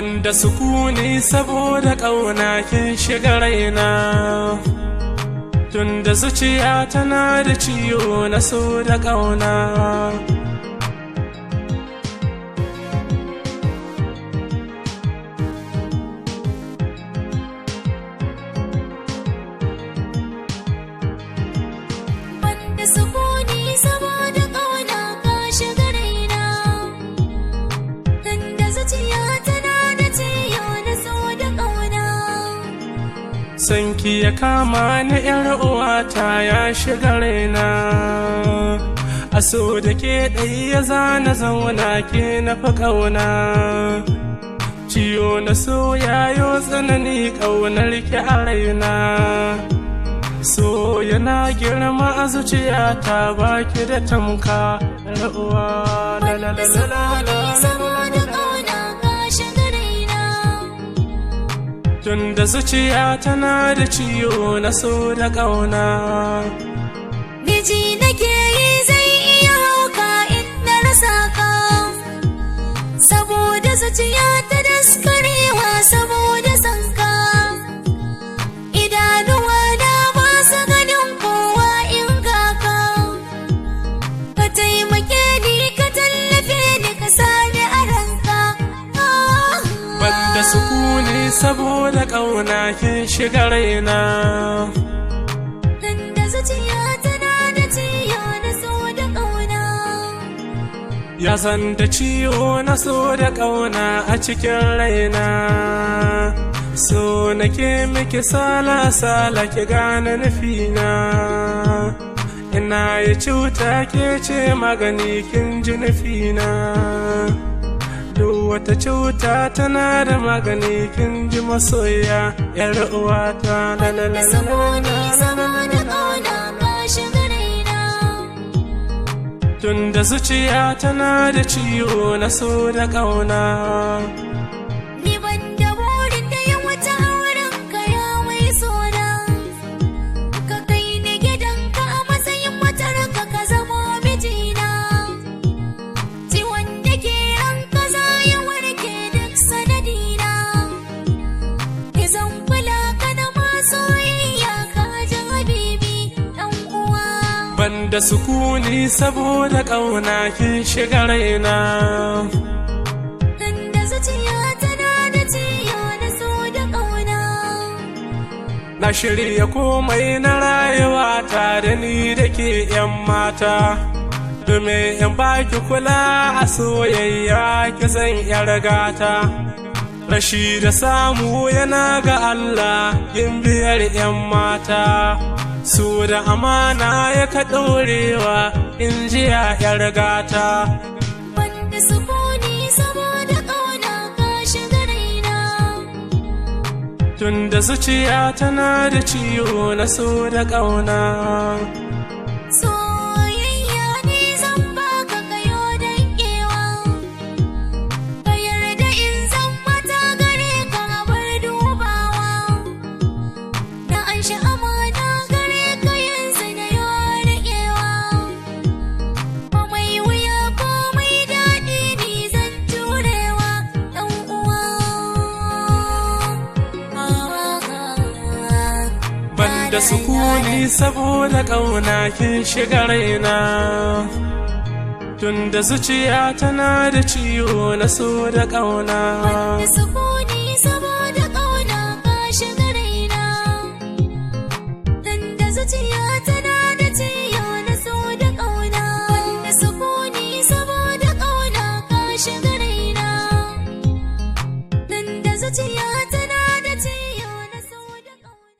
banda sukuni saboda ƙauna kin shiga raina, tunda zuciya tana da ciwo na so da ƙauna. Sanki ya kama ni ‘yar uwata ya shiga raina, a so da ke ɗai ya zana zauna ke na fi ƙauna. Ciwo na so yayo tsanani ƙaunar ki a raina, so yana girma a zuciyata baki da tamka ‘yar uwa la la la la la. Tunda zuciya tana da ciwo na so da ƙauna. Miji nake yi zai iya hauka in na rasa ka, saboda zuciya ta daskarewa saboda sanka. Idanuwa na ba su ganin kowa in kaka, ka taimake ni ka tallafe ni ka sani a ranka. Banda sukuni saboda ƙauna kin shiga raina, tunda zuciya tana da ciwo na so da ƙauna. Ya san da ciwo na so da ƙauna a cikin raina, so nake miki sala-sala ki gane nufina. Ina yi cuta ke ce magani kin ji nufina, duk wata cuta tana da magani kin ji masoya ‘yar uwata la la la la la. Tunda zuciya tana da ciwo na so da ƙauna. Ni ban da burin da ya wuce auren ka ya mai sona, ka kai ni gidanka a matsayin matarka ka zamo mijina. Ciwon da ke ranka za ya warke duk sanadina, ki zan kula ka da masoyiya ka ji habibi ɗan uwa. Banda sukuni saboda ƙauna kin shiga raina, tunda zuciya tana da ciwo na so da ƙauna. na shirya komai na rayuwa tare ni da ke ‘yan mata, domin in baki kula a soyayya ki zan ‘yar gata. Rashi da samu yana ga Allah yin biyar ‘yan mata, su da amana ya ka ɗorewa in ji ‘yar gata. Banda sukuni saboda ƙauna ka shiga raina, Tunda zuciya tana da ciwo na so da ƙauna. soyayya ne zan baka kayo danƙewa, ka yarda in zan mata gare ka bar dubawa. Na an sha amana gare ka yanzu na yo riƙewa, ba mai wuya ko mai daɗi ni zan jurewa ɗan uwa. Banda sukuni saboda ƙauna kin shiga raina, tunda zuciya tana da ciwo na so da ƙauna. Banda sukuni